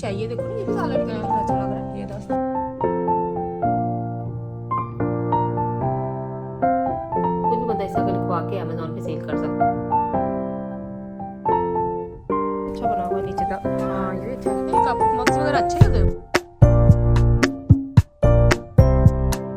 चाहिए देखो ना, ये भी सालन का कितना अच्छा लग रहा है। ये 10 कोई भी बंदा ऐसा लिखवा के अमेज़न पे सेल कर सकता है। अच्छा बना हुआ है नीचे का। हाँ ये अच्छा है। ये कप मग्स वगैरह अच्छे लगे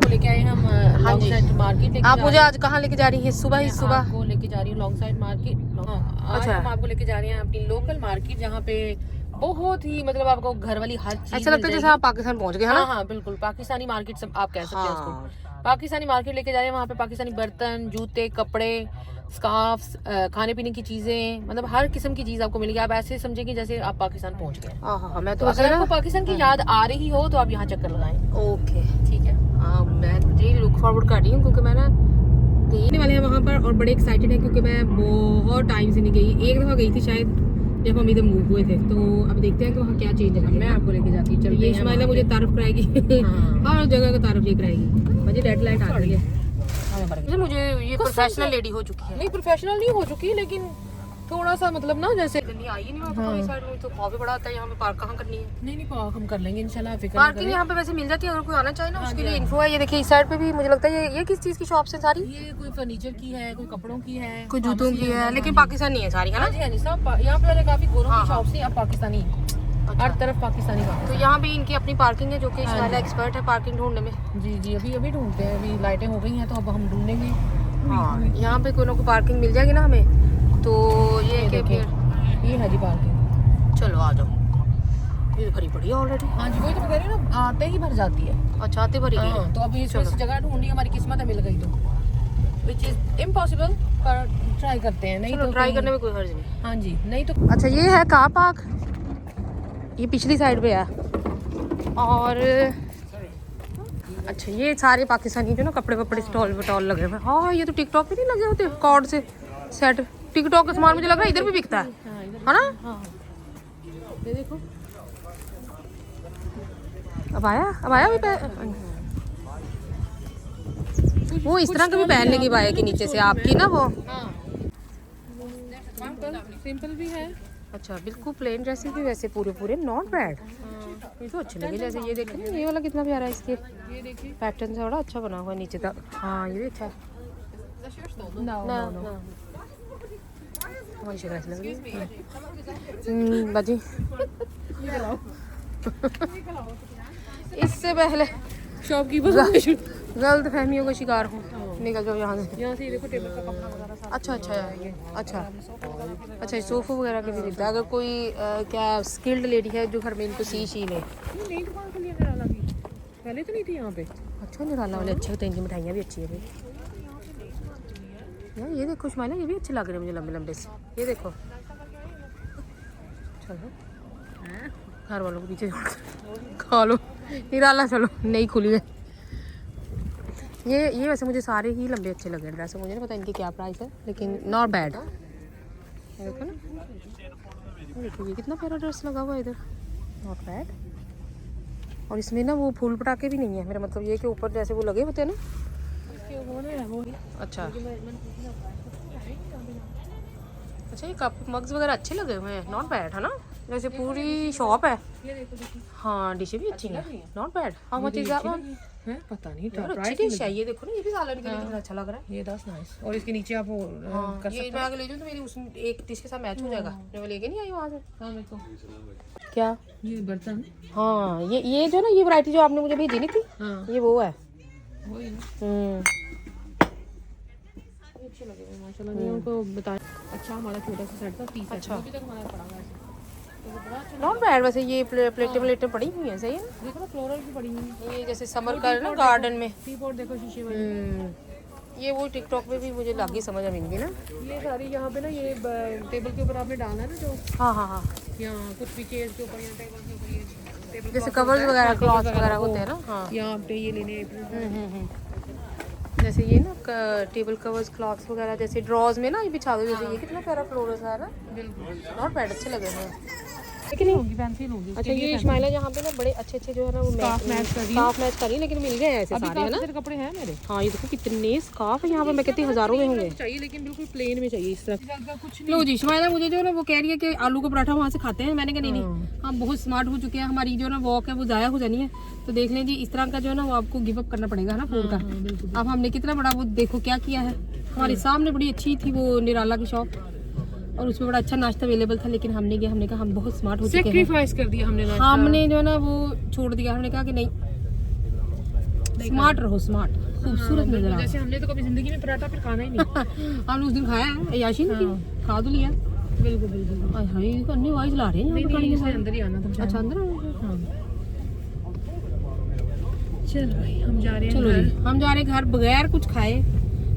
लेके आए हम लॉन्ग साइड मार्केट। आप मुझे आज कहाँ लेके जा रही हैं? सुबह ही सुबह आपको लेके जा रही हूँ लॉन्ग साइड मार्केट। अच्छा, हम आपको लेके जा रहे हैं अपनी लोकल मार्केट, जहाँ पे बहुत ही मतलब आपको घर वाली हर चीज ऐसा लगता है जैसे आप पाकिस्तान पहुंच गए हैं ना। हाँ बिल्कुल, पाकिस्तानी मार्केट सब आप कह सकते हैं उसको। पाकिस्तानी मार्केट लेके जा रहे हैं, वहाँ पे पाकिस्तानी बर्तन, जूते, कपड़े, स्कार्फ्स, खाने पीने की चीजें, मतलब हर किस्म की चीज आपको मिलेगी। आप ऐसे समझेंगे जैसे आप पाकिस्तान पहुंच गए। हाँ मैं तो अगर आपको पाकिस्तान की याद आ रही हो तो आप यहाँ चक्कर लगाएं। ओके ठीक है। मैं रियली लुक फॉरवर्ड कर रही हूँ क्योंकि मैं ना गई वाले हैं वहाँ पर और बड़े एक्साइटेड है क्योंकि मैं बहुत टाइम से नहीं गई। एक दफ़ा गई थी शायद जब हम इधर मूव हुए थे। तो अब देखते हैं कि वहाँ क्या चेंज है। मैं आपको लेके जाती हूँ। ये इस्माइला मुझे तारीफ कराएगी, हर जगह का तारीफ ये कराएगी। मुझे डेडलाइन आ रही है। मुझे ये प्रोफेशनल लेडी हो चुकी है। नहीं प्रोफेशनल नहीं हो चुकी, लेकिन थोड़ा सा मतलब ना जैसे नहीं आई नहीं वहाँ पर साइड में तो काफी बड़ा आता है। यहाँ पे पार्क कहाँ करनी है? नहीं पार्क हम कर लेंगे इंशाल्लाह। पार्किंग यहाँ पे वैसे मिल जाती है, अगर कोई आना चाहे ना उसके लिए इन्फो है। ये देखिए इस साइड पे भी मुझे लगता है ये किस चीज की शॉप है सारी? ये कोई फर्नीचर की है, कोई कपड़ों की है, कोई जूतों की है, लेकिन पाकिस्तानी है सारी, है ना? हाँ जी सब यहाँ पे पहले काफी गोरों की शॉप थी, अब पाकिस्तानी हर तरफ पाकिस्तानी। तो यहाँ पे इनकी अपनी पार्किंग है जो कि इस्माइला एक्सपर्ट है पार्किंग ढूंढने में। जी अभी ढूंढते हैं। अभी लाइटें हो गई हैं तो अब हम ढूंढेंगे। हाँ यहाँ पे कोई ना कोई पार्किंग मिल जाएगी ना हमें। तो ये ये है जी पार्किंग। चलो आ जाओ। ये भरी पड़ी है ऑलरेडी। हाँ जी वही तो कह रही हूँ ना, आते ही भर जाती है। अच्छा आते भरी गई है। तो अभी इस जगह ढूंढनी हमारी किस्मत है, मिल गई तो विच इज इम्पॉसिबल, पर ट्राई करते हैं। नहीं तो ट्राई करने में कोई हर्ज नहीं। हाँ जी नहीं तो। अच्छा ये है कार पार्क, ये पिछली साइड पे है। और अच्छा ये सारे पाकिस्तानी जो ना कपड़े वपड़े स्टॉल वटॉल लगे हुए। हाँ ये तो टिकटॉक पे नहीं लगे होते कॉर्ड से सेट। टिकटॉक का सामान मुझे लग रहा है इधर भी बिकता है ना? हाँ ये देखो अब आया भी वो इस तरह के भी पहनने की बात है कि नीचे से आपकी ना वो सिंपल भी है। अच्छा बिल्कुल प्लेन ड्रेसेस भी वैसे पूरे नॉट बैड। ये तो अच्छे लगे। जैसे ये देखें ना, ये वाला कितना प्यारा है, इसके ये देखिए पैटर्न से बड़ा अच्छा बना हुआ है नीचे तक। हाँ ये भी अच्छा है। बाजी इससे पहले शॉपकीपर गलत फहमियों का शिकार हूँ। निकल जाओ यहाँ से। यहाँ से देखो टेबल का कपड़ा वगैरह सब। अच्छा सोफा वगैरह के भी मिलता है। अगर कोई क्या स्किल्ड लेडी है जो घर में इनको सी ले। नई दुकान खुली है निराला की, पहले तो नहीं थी यहाँ पे। अच्छा निराला वाले अच्छे होते हैं, इनकी मिठाइयाँ भी अच्छी है भाई। यार ये देखो इस्माइला, ये भी अच्छे लग रहे हैं मुझे लंबे लंबे से। ये देखो चलो घर वालों को पीछे छोड़ खा लो। निराला चलो नई खुली है। ये वैसे मुझे सारे ही लंबे अच्छे लगे हैं ड्रेस। मुझे नहीं पता इनकी क्या प्राइस है, लेकिन नॉट बैड। देखो ना, देखो ये कितना प्यारा ड्रेस लगा हुआ है इधर, नॉट बैड। और इसमें ना वो फूल पटाखे भी नहीं है। मेरा मतलब ये कि ऊपर जैसे वो लगे होते हैं ना। अच्छा ये कप मग्स वगैरह अच्छे लगे हुए हैं, नॉट बैड है ना? जैसे पूरी शॉप है। हाँ डिशें भी अच्छी हैं, not bad. How much is that one? पता नहीं अच्छी डिश है ये। देखो ना ये भी सालन के लिए कितना अच्छा लग रहा है। ये 10 नाइस। और इसके नीचे आप कर ये मैं आगे ले जाऊँ तो मेरी उस एक डिश के साथ मैच हो जाएगा। मैं लेके नहीं आई वहाँ से। हाँ मेरे को क्या ये बर्तन। हाँ ये जो ना ये वैरायटी जो आपने मुझे भेजी नहीं थी, ये वो है। वही अच्छे लगे हुए माशाल्लाह। मैं उनको बताया। अच्छा हमारा छोटा सा सेट था 30। अच्छा अभी तक हमारा पड़ा हुआ है। Not bad. वैसे ये प्लेटें पड़ी हुई हैं, सही है ना? देखो ना फ्लोरल भी पड़ी हुई है। ये जैसे समर का ना गार्डन में टीपॉट देखो शीशे वाली। ये वो टिकटॉक पे भी मुझे लगी समझ अब इनकी ना। ये सारी यहाँ पे ना ये टेबल के ऊपर आपने डालना है ना जो। हाँ यहाँ कुछ भी चेयर के ऊपर या टेबल के ऊपर, ये टेबल जैसे कवर्स वगैरह क्लॉथ वगैरह होते हैं ना। हाँ यहाँ पे ये लेने जैसे ये ना टेबल कवर्स क्लॉथ्स वगैरह जैसे ड्रॉज में ना ये बिछा दो। जैसे ये कितना प्यारा फ्लोरस है ना, बिल्कुल नॉट बैड, अच्छे लगे हैं। लेकिन होगी फैंसी होगी। अच्छा ये इस्माइला जहाँ पे ना बड़े अच्छे अच्छे जो है ना वो स्कार्फ मैच कर रही है। स्कार्फ मैच कर रही है, लेकिन मिल गए हैं ऐसे सारे है ना। कपड़े हैं मेरे। हाँ ये देखो कितने स्कार्फ है यहाँ पे, मैं कहती हूँ हज़ारों में होंगे। चाहिए लेकिन बिल्कुल प्लेन में चाहिए इस तरह कुछ। लो जी इस्माइला मुझे जो है ना वो कह रही है कि आलू का पराठा वहाँ से खाते हैं। मैंने कहा नहीं हम बहुत स्मार्ट हो चुके हैं, हमारी जो ना वॉक है वो ज़ाया हो जानी है। तो देख लें जी इस तरह का जो है ना वो आपको गिव अप करना पड़ेगा ना फूड का। अब हमने कितना बड़ा वो देखो क्या किया है, हमारे सामने बड़ी अच्छी थी वो निराला की शॉप और उसमें बड़ा अच्छा नाश्ता अवेलेबल था, लेकिन हमने कहा हम बहुत स्मार्ट हो चुके हैं, सैक्रिफाइस कर दिया हमने नाश्ता। हमने जो है ना वो छोड़ दिया। हमने कहा कि नहीं स्मार्ट रहो, स्मार्ट खूबसूरत नजर आओ। जैसे हमने तो कभी जिंदगी में पराठा फिर खाना ही नहीं। हमने उस दिन खाया है याशी ने खा तो लिया। बिल्कुल बिल्कुल। हाय अन्य आवाज ला रहे हैं नहीं अंदर ही आना था। अच्छा अंदर चल भाई हम जा रहे हैं। चलो जी हम जा रहे हैं घर बगैर कुछ खाए,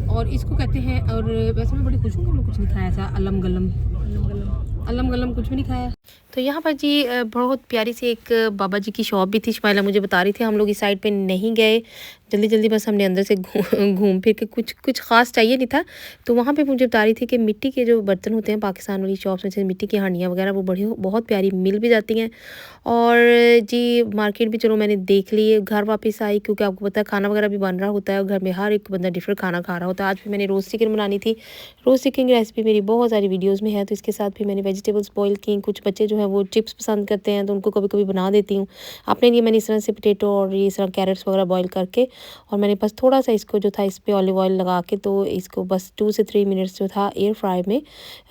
और इसको कहते हैं। और वैसे मैं बड़ी खुश हूँ कि हमने कुछ नहीं खाया ऐसा अलम गलम कुछ भी नहीं खाया। तो यहाँ पर जी बहुत प्यारी सी एक बाबा जी की शॉप भी थी, इस्माइला मुझे बता रही थी। हम लोग इस साइड पे नहीं गए जल्दी बस हमने अंदर से घूम फिर के कुछ ख़ास चाहिए नहीं था। तो वहाँ पे मुझे बता रही थी कि मिट्टी के जो बर्तन होते हैं पाकिस्तान वाली शॉप्स में, जैसे मिट्टी की हांडियाँ वगैरह वो बहुत प्यारी मिल भी जाती हैं। और जी मार्केट भी चलो मैंने देख ली है, घर वापस आई क्योंकि आपको पता है खाना वगैरह भी बन रहा होता है और घर में हर एक बंदा डिफरेंट खाना खा रहा होता है। आज भी मैंने रोस्ट चिकन बनानी थी। रोस्ट चिकन की रेसिपी मेरी बहुत सारी वीडियोज़ में है, तो इसके साथ भी मैंने वेजिटेबल्स बॉयल की। कुछ बच्चे जो है वो चिप्स पसंद करते हैं तो उनको कभी कभी बना देती हूँ। अपने लिए मैंने इस तरह से पोटैटो और इस तरह कैरेट्स वगैरह बॉयल करके, और मैंने बस थोड़ा सा इसको जो था इस पर ऑलिव ऑयल लगा के, तो इसको बस 2 से 3 मिनट्स जो था एयर फ्राई में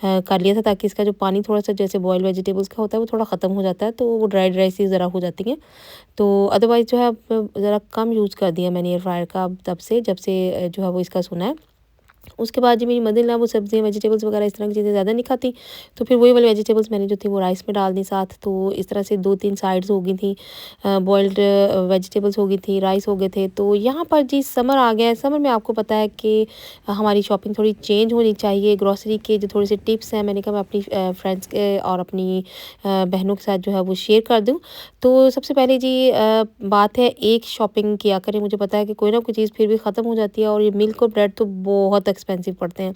कर लिया था, ताकि इसका जो पानी थोड़ा सा जैसे बॉयल वेजिटेबल्स का होता है वो थोड़ा ख़त्म हो जाता है, तो वो ड्राई सी ज़रा हो जाती हैं। तो अदरवाइज़ जो है ज़रा कम यूज़ कर दिया मैंने एयर फ्रायर का तब से जब से जो है वो इसका सुना है। उसके बाद जी मेरी मदर इन लॉ वो सब्जियाँ वेजिटेबल्स वगैरह इस तरह की चीज़ें ज़्यादा नहीं खाती, तो फिर वही वाली वेजिटेबल्स मैंने जो थी वो राइस में डाल दी साथ। तो इस तरह से 2-3 साइड्स हो गई थी, बॉइल्ड वेजिटेबल्स हो गई थी, राइस हो गए थे। तो यहाँ पर जी समर आ गया है। समर में आपको पता है कि हमारी शॉपिंग थोड़ी चेंज होनी चाहिए। ग्रॉसरी के जो थोड़े से टिप्स हैं मैंने कहा मैं अपनी फ्रेंड्स के और अपनी बहनों के साथ जो है वो शेयर कर दूँ। तो सबसे पहले जी बात है एक शॉपिंग किया करें। मुझे पता है कि कोई ना कोई चीज़ फिर भी ख़त्म हो जाती है, और ये मिल्क और ब्रेड तो बहुत एक्सपेंसिव पड़ते हैं।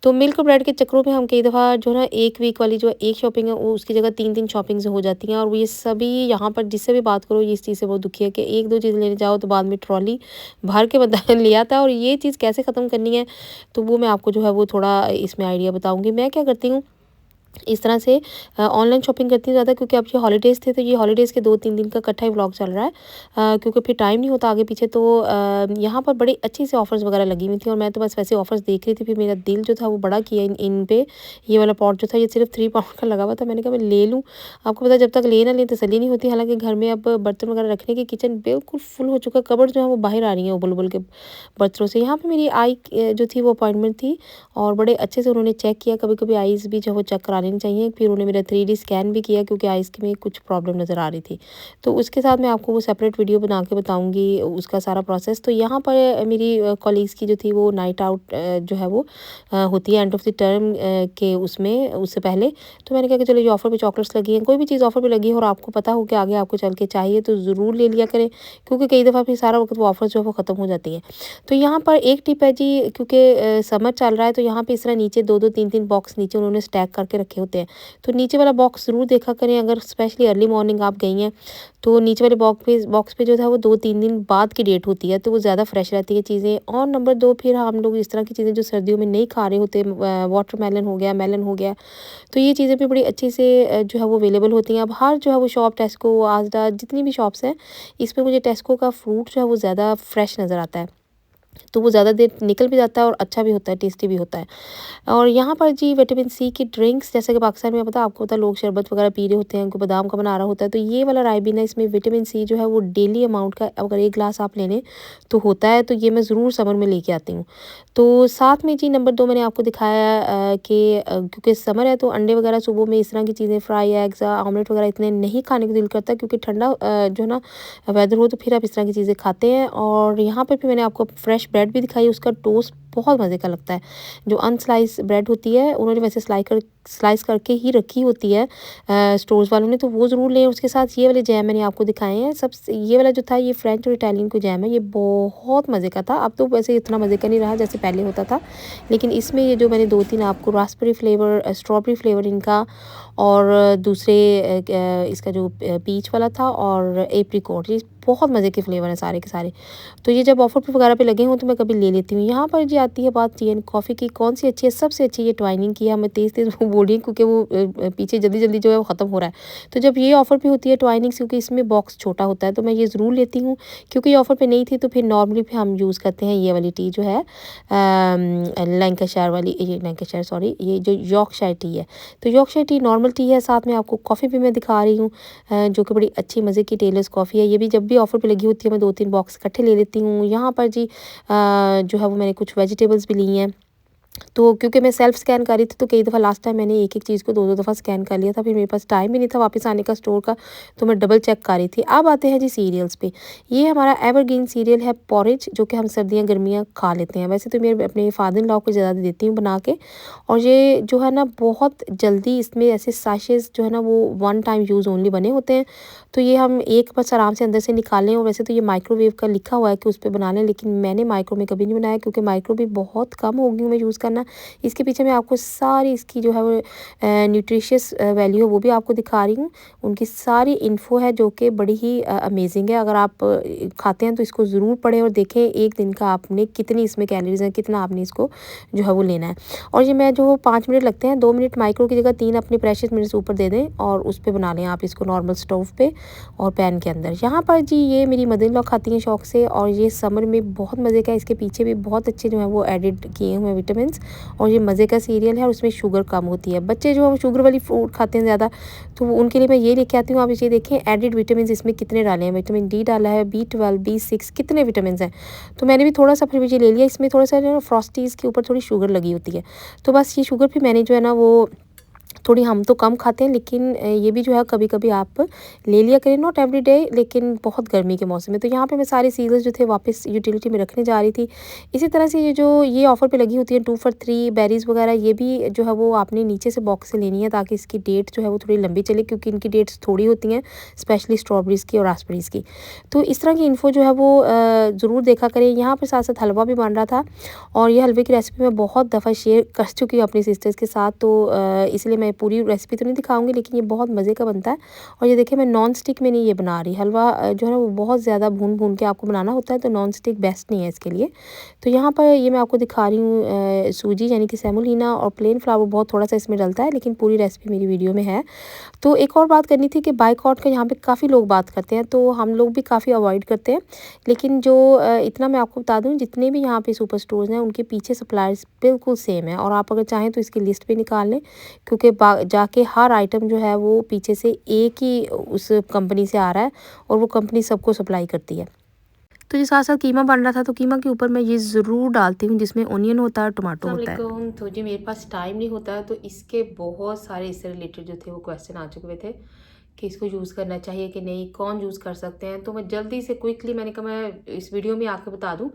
तो मिल्क और ब्रेड के चक्करों में हम कई दफ़ा जो है एक वीक वाली जो एक शॉपिंग है वो उसकी जगह 3-3 शॉपिंग्स हो जाती हैं। और ये सभी यहाँ पर जिससे भी बात करो ये इस चीज़ से बहुत दुखी है कि 1-2 चीज़ लेने जाओ तो बाद में ट्रॉली भर के बंदा ले आता है। और ये चीज़ कैसे ख़त्म करनी है तो वो मैं आपको जो है वो थोड़ा इसमें आइडिया बताऊँगी। मैं क्या करती हूँ इस तरह से ऑनलाइन शॉपिंग करती हूँ ज़्यादा, क्योंकि अब ये हॉलीडेज़ थे तो ये हॉलीडेज़ के 2-3 दिन का इकट्ठा ही व्लॉग चल रहा है, क्योंकि फिर टाइम नहीं होता आगे पीछे। तो यहाँ पर बड़ी अच्छी से ऑफ़र्स वगैरह लगी हुई थी और मैं तो बस वैसे ऑफ़र्स देख रही थी। फिर मेरा दिल जो था वो बड़ा किया इन पे। ये वाला पॉट जो था ये सिर्फ 3 पाउंड का लगा हुआ था। मैंने कहा मैं ले लूँ। आपको पता जब तक ले ना लें तसल्ली नहीं होती। हालाँकि घर में अब बर्तन वगैरह रखने की किचन बिल्कुल फुल हो चुका है। कबर्ड जो है वो बाहर आ रही है उबल के बर्तनों से। यहाँ पर मेरी आई जो थी वो अपॉइंटमेंट थी और बड़े अच्छे से उन्होंने चेक किया। कभी कभी आईज़ भी जो वो चेक करा लेनी चाहिए। फिर उन्होंने मेरा 3D स्कैन भी किया क्योंकि आइज़ में कुछ प्रॉब्लम नज़र आ रही थी। तो उसके साथ मैं आपको वो सेपरेट वीडियो बना के बताऊंगी उसका सारा प्रोसेस। तो यहाँ पर मेरी कॉलीग्स की जो थी वो नाइट आउट जो है वो होती है एंड ऑफ द टर्म के उससे पहले। तो मैंने कहा कि चलो ये ऑफ़र पे चॉकलेट्स लगी हैं, कोई भी चीज़ ऑफ़र पे लगी है और आपको पता हो कि आगे आपको चल के चाहिए तो ज़रूर ले लिया करें, क्योंकि कई दफ़ा फिर सारा वक्त वो ऑफ़र जो है वो ख़त्म हो जाती हैं। तो यहाँ पर एक टिप है जी, क्योंकि समर चल रहा है तो यहाँ पर इस तरह नीचे 2-2 3-3 बॉक्स नीचे उन्होंने स्टैक करके रखे होते हैं। तो नीचे वाला बॉक्स ज़रूर देखा करें। अगर स्पेशली अर्ली मॉर्निंग आप गई हैं तो नीचे वाले बॉक्स पे जो था वो 2-3 दिन बाद की डेट होती है, तो वो ज़्यादा फ्रेश रहती है चीज़ें। और नंबर 2 फिर हम लोग इस तरह की चीज़ें जो सर्दियों में नहीं खा रहे होते, वाटरमेलन हो गया, मेलन हो गया, तो ये चीज़ें भी बड़ी अच्छी से जो है वो अवेलेबल होती हैं। अब हर जो है वो शॉप टेस्को, आजदा, जितनी भी शॉप्स हैं इसमें मुझे टेस्को का फ्रूट जो है वो ज़्यादा फ्रेश नज़र आता है। तो वो ज़्यादा देर निकल भी जाता है और अच्छा भी होता है, टेस्टी भी होता है। और यहाँ पर जी विटामिन सी की ड्रिंक्स, जैसे कि पाकिस्तान में पता आपको पता लोग शरबत वगैरह पी रहे होते हैं, उनको बादाम का बना रहा होता है, तो ये वाला राइबिन है, इसमें विटामिन सी जो है वो डेली अमाउंट का अगर 1 गिलास आप ले लें तो होता है। तो ये मैं ज़रूर समर में लेके आती हूँ। तो साथ में जी नंबर 2 मैंने आपको दिखाया कि क्योंकि समर है तो अंडे वगैरह सुबह में इस तरह की चीज़ें, फ्राई एग्स, ऑमलेट वगैरह इतने नहीं खाने का दिल करता, क्योंकि ठंडा जो है ना वेदर हो तो फिर आप इस तरह की चीज़ें खाते हैं। और यहाँ पर भी मैंने आपको फ्रेश ब्रेड भी दिखाई, उसका टोस्ट बहुत मज़े का लगता है। जो अनस्लाइस ब्रेड होती है उन्होंने वैसे स्लाइस करके ही रखी होती है स्टोर्स वालों ने, तो वो ज़रूर लें। उसके साथ ये वाले जैम मैंने आपको दिखाए हैं। सबसे ये वाला जो था ये फ्रेंच और इटालियन को जैम है, ये बहुत मज़े का था। अब तो वैसे इतना मज़े का नहीं रहा जैसे पहले होता था, लेकिन इसमें ये जो मैंने 2-3 आपको रास्पबेरी फ्लेवर, स्ट्रॉबेरी फ्लेवर इनका, और दूसरे इसका जो पीच वाला था और एप्रिकॉट, ये बहुत मज़े के फ्लेवर हैं सारे के सारे। तो ये जब ऑफ़र पे वगैरह पे लगे हों तो मैं कभी ले लेती हूँ। यहाँ पर जी आती है बात टी एंड कॉफ़ी की, कौन सी अच्छी है? सबसे अच्छी ये ट्वाइनिंग की है। मैं तेज़-तेज़ वो बोल रही हूँ क्योंकि वो पीछे जल्दी-जल्दी जो है वो ख़त्म हो रहा है। तो जब ये ऑफ़र पे होती है ट्वाइनिंग्स, क्योंकि इसमें बॉक्स छोटा होता है, तो मैं ये ज़रूर लेती हूँ। क्योंकि ये ऑफ़र पे नहीं थी तो फिर नॉर्मली फिर हम यूज़ करते हैं ये वाली टी जो है लैंकाशायर वाली, ये लैंकाशायर सॉरी, ये जो यॉर्कशायर टी है। तो यॉर्कशायर टी नॉर्मल टी है, साथ में आपको कॉफ़ी भी मैं दिखा रही हूँ जो कि बड़ी अच्छी मज़े की टेलर्स कॉफ़ी है। ये भी जब भी ऑफ़र पे लगी होती है मैं 2-3 बॉक्स इकट्ठे ले लेती हूँ। यहाँ पर जी जो है वो मैंने कुछ वेजिटेबल्स भी ली हैं। तो क्योंकि मैं सेल्फ स्कैन कर रही थी तो कई दफ़ा लास्ट टाइम मैंने एक-एक चीज़ को 2-2 दफ़ा स्कैन कर लिया था, फिर मेरे पास टाइम भी नहीं था वापस आने का स्टोर का, तो मैं डबल चेक कर रही थी। अब आते हैं जी सीरियल्स पे। ये हमारा एवरग्रीन सीरियल है पॉरेज, जो कि हम सर्दियाँ गर्मियाँ खा लेते हैं। वैसे तो मैं अपने फादर इन लॉ को ज़्यादा देती हूँ बना के, और ये जो है ना बहुत जल्दी इसमें ऐसे सैशेज़ जो है ना वो वन टाइम यूज़ ओनली बने होते हैं। तो ये हम एक बस आराम से अंदर से निकालें, और वैसे तो ये माइक्रोवेव का लिखा हुआ है कि उस पे बना लें, लेकिन मैंने माइक्रो में कभी नहीं बनाया क्योंकि माइक्रो भी बहुत कम हो गई हूँ मैं यूज़ करना। इसके पीछे मैं आपको सारी इसकी जो है वो न्यूट्रिशियस वैल्यू है वो भी आपको दिखा रही हूँ। उनकी सारी इन्फो है जो कि बड़ी ही अमेजिंग है। अगर आप खाते हैं तो इसको ज़रूर पढ़ें और देखें एक दिन का आपने कितनी इसमें कैलोरीज हैं, कितना आपने इसको जो है वो लेना है। और ये मैं जो 5 मिनट लगते हैं, 2 मिनट माइक्रो की जगह 3 अपने प्रेशियस मिनट्स ऊपर दे दें और उस पर बना लें आप इसको नॉर्मल स्टोव पे और पैन के अंदर। यहाँ पर जी ये मेरी मदर इन लॉ खाती हैं शौक से, और ये समर में बहुत मज़े का है। इसके पीछे भी बहुत अच्छे जो है वो एडिड किए हुए हैं विटामिन, और ये मज़े का सीरियल है और उसमें शुगर कम होती है। बच्चे जो है वो शुगर वाली फूड खाते हैं ज़्यादा, तो उनके लिए मैं ये लेके आती हूँ। आप ये देखें एडिड विटामिन इसमें कितने डाले हैं, विटामिन डी डाला है, B12, B6, कितने विटामिन हैं। तो मैंने भी थोड़ा सा फिर मुझे ले लिया। इसमें थोड़ा सा जो है फ्रॉस्टीज़ के ऊपर थोड़ी शुगर लगी होती है, तो बस ये शुगर फिर मैंने जो है ना वो थोड़ी, हम तो कम खाते हैं, लेकिन ये भी जो है कभी-कभी आप ले लिया करें, नॉट एवरीडे, लेकिन बहुत गर्मी के मौसम में। तो यहाँ पे मैं सारे सीरियल्स जो थे वापस यूटिलिटी में रखने जा रही थी। इसी तरह से ये ऑफ़र पे लगी होती है 2 फॉर 3 बेरीज़ वगैरह, ये भी जो है वो आपने नीचे से बॉक्स से लेनी है ताकि इसकी डेट जो है वो थोड़ी लंबी चले, क्योंकि इनकी डेट्स थोड़ी होती हैं, स्पेशली स्ट्रॉबेरीज़ की और रास्पबेरीज़ की। तो इस तरह की इन्फो जो है वो ज़रूर देखा करें। यहाँ पर साथ-साथ हलवा भी बन रहा था, और ये हलवे की रेसिपी मैं बहुत दफ़ा शेयर कर चुकी हूँ अपनी सिस्टर्स के साथ, तो इसलिए मैं पूरी रेसिपी तो नहीं दिखाऊंगी, लेकिन ये बहुत मज़े का बनता है। और ये देखिए मैं नॉन स्टिक में नहीं ये बना रही। हलवा जो है ना वो बहुत ज़्यादा भून के आपको बनाना होता है, तो नॉन स्टिक बेस्ट नहीं है इसके लिए। तो यहाँ पर ये मैं आपको दिखा रही हूँ सूजी यानी कि सेमोलिना, और प्लेन फ्लावर बहुत थोड़ा सा इसमें डलता है, लेकिन पूरी रेसिपी मेरी वीडियो में है। तो एक और बात करनी थी कि बाइकआउट का यहाँ पे काफ़ी लोग बात करते हैं, तो हम लोग भी काफ़ी अवॉइड करते हैं। लेकिन जो इतना मैं आपको बता दूँ, जितने भी यहाँ पे सुपर स्टोर्स हैं उनके पीछे सप्लायर्स बिल्कुल सेम है, और आप अगर चाहें तो इसकी लिस्ट भी निकाल लें, क्योंकि जाके हर आइटम जो है वो पीछे से एक ही उस कंपनी से आ रहा है, और वो कंपनी सबको सप्लाई करती है। तो जी साथ साथ कीमा बन रहा था, तो कीमा के ऊपर मैं ये ज़रूर डालती हूँ जिसमें ओनियन होता है और टमाटो होता है। तो जी मेरे पास टाइम नहीं होता है, तो इसके बहुत सारे इससे रिलेटेड जो थे वो क्वेश्चन आ चुके हुए थे कि इसको यूज़ करना चाहिए कि नहीं, कौन यूज़ कर सकते हैं। तो मैं जल्दी से क्विकली मैंने कहा मैं इस वीडियो में आके बता दूँ,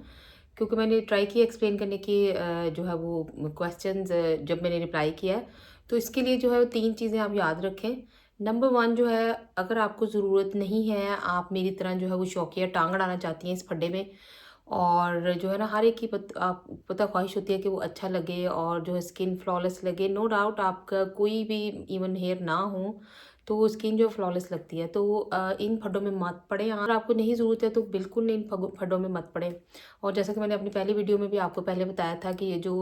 क्योंकि मैंने ट्राई किया एक्सप्लेन करने की जो है वो क्वेश्चंस जब मैंने रिप्लाई किया है। तो इसके लिए जो है वो 3 चीज़ें आप याद रखें। नंबर 1 जो है, अगर आपको ज़रूरत नहीं है, आप मेरी तरह जो है वो शौकिया टांग अड़ाना चाहती हैं इस फड्डे में, और जो है ना हर एक की आप पता ख्वाहिश होती है कि वो अच्छा लगे और जो है स्किन फ्लॉलेस लगे। नो डाउट आपका कोई भी इवन हेयर ना हो तो वो स्किन जो फ्लॉलेस लगती है। तो इन फड्डों में मत पड़े। अगर आपको नहीं ज़रूरत है तो बिल्कुल नहीं इन फड्डों में मत पड़े। और जैसा कि मैंने अपनी पहली वीडियो में भी आपको पहले बताया था कि ये जो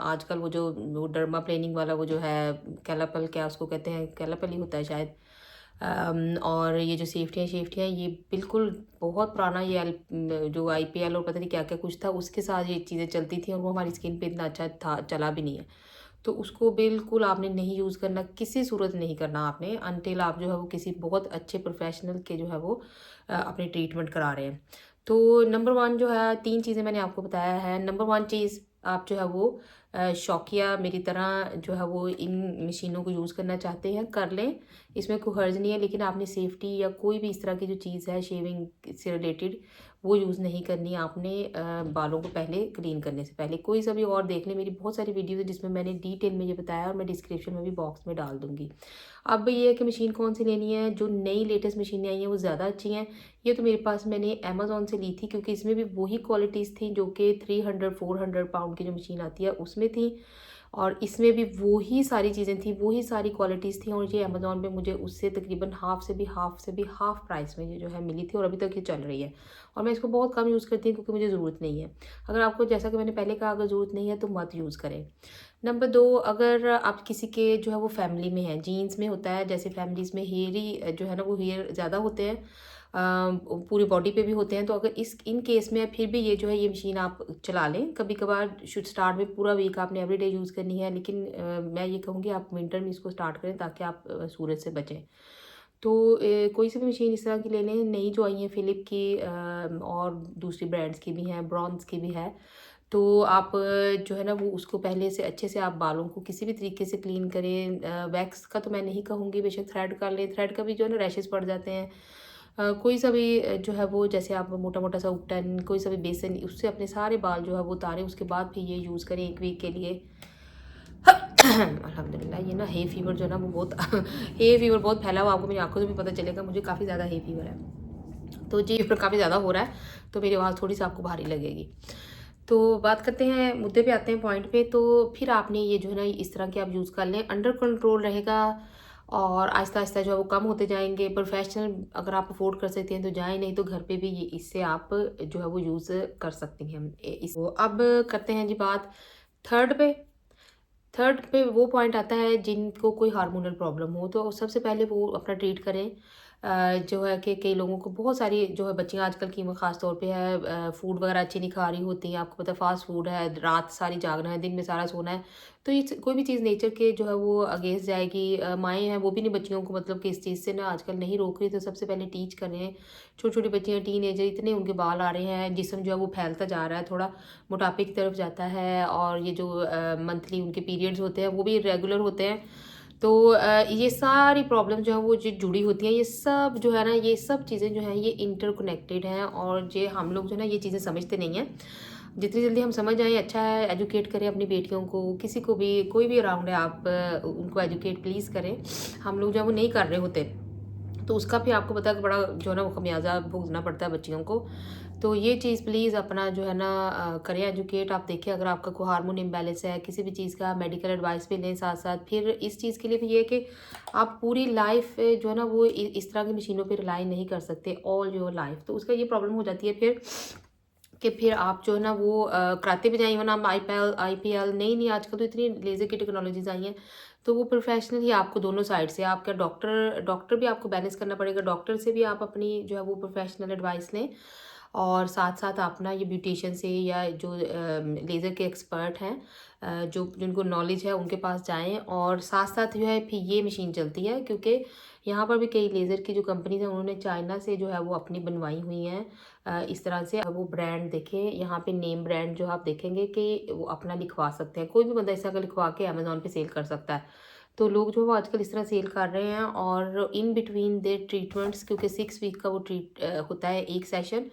आजकल वो डर्मा प्लेनिंग वाला वो जो है कैलापल, क्या उसको कहते हैं, कैलापल ही होता है शायद। और ये जो सेफ्टियाँ ये बिल्कुल बहुत पुराना, ये जो IPL और पता नहीं क्या क्या कुछ था उसके साथ ये चीज़ें चलती थी, और वो हमारी स्किन पे इतना अच्छा था चला भी नहीं है। तो उसको बिल्कुल आपने नहीं यूज़ करना, किसी सूरत नहीं करना आपने, अनटिल आप जो है वो किसी बहुत अच्छे प्रोफेशनल के जो है वो अपनी ट्रीटमेंट करा रहे हैं। तो नंबर 1 जो है, 3 चीज़ें मैंने आपको बताया है। नंबर 1 चीज़, आप जो है वो शौकिया मेरी तरह जो है वो इन मशीनों को यूज़ करना चाहते हैं, कर लें, इसमें कोई हर्ज नहीं है। लेकिन आपने सेफ्टी या कोई भी इस तरह की जो चीज़ है शेविंग से रिलेटेड, वो यूज़ नहीं करनी है आपने बालों को पहले क्लीन करने से पहले। कोई सा भी और देख लें, मेरी बहुत सारी वीडियोज़ है जिसमें मैंने डिटेल में ये बताया, और मैं डिस्क्रिप्शन में भी बॉक्स में डाल दूँगी। अब ये है कि मशीन कौन सी लेनी है। जो नई लेटेस्ट मशीनें आई हैं वो ज़्यादा अच्छी हैं। ये तो मेरे पास मैंने अमेज़ॉन से ली थी, क्योंकि इसमें भी वही क्वालिटीज़ थी जो कि 300-400 पाउंड की जो मशीन आती है उसमें थी, और इसमें भी वही सारी चीज़ें थी, वही सारी क्वालिटीज़ थी, और ये अमेज़ॉन पे मुझे उससे तकरीबन हाफ़ से भी हाफ़ प्राइस में ये जो है मिली थी, और अभी तक ये चल रही है। और मैं इसको बहुत कम यूज़ करती हूँ क्योंकि मुझे ज़रूरत नहीं है। अगर आपको, जैसा कि मैंने पहले कहा, अगर ज़रूरत नहीं है तो मत यूज़ करें। नंबर 2, अगर आप किसी के जो है वो फैमिली में है, जीन्स में होता है, जैसे फैमिलीज़ में हेयरी जो है ना वो हेयर ज़्यादा होते हैं, पूरी बॉडी पे भी होते हैं, तो अगर इन केस में फिर भी ये जो है ये मशीन आप चला लें। कभी कभार शुड स्टार्ट में पूरा वीक आपने एवरीडे यूज़ करनी है, लेकिन मैं ये कहूँगी आप विंटर में इसको स्टार्ट करें ताकि आप सूरज से बचें। तो कोई सी भी मशीन इस तरह की ले लें, नई जो आई है फिलिप की, और दूसरी ब्रांड्स की भी हैं, ब्रॉन्स की भी है। तो आप जो है ना वो उसको पहले से अच्छे से आप बालों को किसी भी तरीके से क्लीन करें। वैक्स का तो मैं नहीं कहूँगी, बेशक थ्रेड कर लें, थ्रेड का भी जो है ना रैशेस पड़ जाते हैं। कोई सा भी जो है वो, जैसे आप मोटा मोटा सा उपटन, कोई सा भी बेसन, उससे अपने सारे बाल जो है वो उतारें, उसके बाद फिर ये यूज़ करें 1 वीक के लिए। अल्हम्दुलिल्लाह, ये ना हे फीवर जो है ना वो बहुत हे फीवर बहुत फैला हुआ, आपको मेरी आंखों से भी पता चलेगा, मुझे काफ़ी ज़्यादा हे फीवर है। तो जी फीवर काफ़ी ज़्यादा हो रहा है, तो मेरी आवाज़ थोड़ी सी आपको भारी लगेगी। तो बात करते हैं, मुद्दे पे आते हैं, पॉइंट पे। तो फिर आपने ये जो है ना इस तरह के आप यूज़ कर लें, अंडर कंट्रोल रहेगा, और आहिस्ता आहिस्ता जो है वो कम होते जाएंगे। प्रोफेशनल अगर आप अफोर्ड कर सकते हैं तो जाएं, नहीं तो घर पे भी ये इससे आप जो है वो यूज़ कर सकती हैं इसको। अब करते हैं जी बात थर्ड पे। थर्ड पे वो पॉइंट आता है जिनको कोई हार्मोनल प्रॉब्लम हो, तो सबसे पहले वो अपना ट्रीट करें। जो है कि कई लोगों को बहुत सारी जो है बच्चियाँ आजकल की ख़ास तौर पे है, फूड वगैरह अच्छी नहीं खा रही होती हैं, आपको पता है फास्ट फूड है, रात सारी जागना है, दिन में सारा सोना है। तो ये कोई भी चीज़ नेचर के जो है वो अगेंस्ट जाएगी। माएँ हैं वो भी नहीं बच्चियों को मतलब कि इस चीज़ से ना आजकल नहीं रोक रही, तो सबसे पहले टीच करें। छोटी छोटी बच्चियाँ, टीनेजर, इतने उनके बाल आ रहे हैं, जिस्म जो है वो फैलता जा रहा है, थोड़ा मोटापे की तरफ जाता है, और ये जो मंथली उनके पीरियड्स होते हैं वो भी रेगुलर होते हैं। तो ये सारी प्रॉब्लम जो है वो जो जुड़ी होती हैं, ये सब जो है ना, ये सब चीज़ें जो हैं ये इंटरकनेक्टेड हैं, और ये हम लोग जो है ना ये चीज़ें समझते नहीं हैं। जितनी जल्दी हम समझ आएँ अच्छा है। एजुकेट करें अपनी बेटियों को, किसी को भी, कोई भी अराउंड है, आप उनको एजुकेट प्लीज़ करें। हम लोग जो है वो नहीं कर रहे होते, तो उसका भी आपको पता है कि बड़ा जो है ना वो खमियाजा भुगतना पड़ता है बच्चियों को। तो ये चीज़ प्लीज़ अपना जो है ना करें एजुकेट। आप देखिए, अगर आपका कोई हार्मोन इम्बैलेंस है, किसी भी चीज़ का मेडिकल एडवाइस भी लें साथ साथ। फिर इस चीज़ के लिए भी ये है कि आप पूरी लाइफ जो है ना वो इस तरह की मशीनों पे रिलाई नहीं कर सकते ऑल योर लाइफ। तो उसका ये प्रॉब्लम हो जाती है फिर कि फिर आप जो है ना वो कराते भी जाएँ, वरना आप IPL नहीं आजकल तो इतनी लेज़र की टेक्नोलॉजीज़ आई हैं, तो वो प्रोफेशनल ही आपको दोनों साइड से, आपका डॉक्टर भी आपको बैलेंस करना पड़ेगा, डॉक्टर से भी आप अपनी जो है वो प्रोफेशनल एडवाइस लें, और साथ साथ अपना ये ब्यूटिशियन से या जो लेज़र के एक्सपर्ट हैं, जो जिनको नॉलेज है उनके पास जाएं। और साथ साथ जो है फिर ये मशीन चलती है, क्योंकि यहाँ पर भी कई लेज़र की जो कंपनीज हैं उन्होंने चाइना से जो है वो अपनी बनवाई हुई हैं। इस तरह से वो ब्रांड देखें, यहाँ पे नेम ब्रांड जो आप देखेंगे कि वो अपना लिखवा सकते हैं, कोई भी बंदा इस तरह का लिखवा के अमेज़ॉन पे सेल कर सकता है। तो लोग जो है वो आजकल इस तरह सेल कर रहे हैं, और इन बिटवीन द ट्रीटमेंट्स, क्योंकि 6 वीक का वो होता है एक सेशन,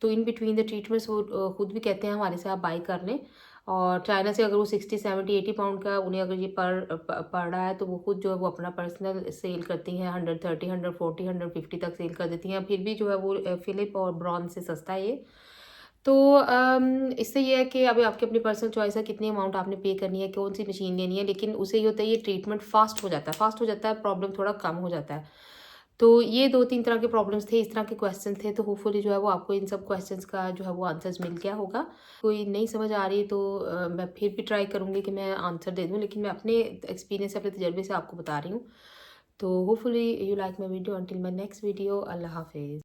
तो इन बिटवीन द ट्रीटमेंट्स वो खुद भी कहते हैं हमारे से आप बाई कर लें। और चाइना से अगर वो 60-70-80 पाउंड का उन्हें अगर ये पड़ रहा है, तो वो खुद जो है वो अपना पर्सनल सेल करती हैं, 130, 140, 150 तक सेल कर देती हैं। फिर भी जो है वो फिलिप और ब्रॉन्ज से सस्ता है ये। तो इससे ये है कि अभी आपकी अपनी पर्सनल चॉइस है कितनी अमाउंट आपने पे करनी है, कौन सी मशीन लेनी है, लेकिन उससे ये होता है ये ट्रीटमेंट फास्ट हो जाता है, प्रॉब्लम थोड़ा कम हो जाता है। तो ये 2-3 तरह के प्रॉब्लम्स थे, इस तरह के क्वेश्चन थे, तो होपफुली जो है वो आपको इन सब क्वेश्चंस का जो है वो आंसर्स मिल गया होगा। कोई नहीं समझ आ रही तो मैं फिर भी ट्राई करूँगी कि मैं आंसर दे दूँ, लेकिन मैं अपने एक्सपीरियंस से, अपने तजर्बे से आपको बता रही हूँ। तो hopefully you like my video. Until my next video, अल्लाह हाफिज़।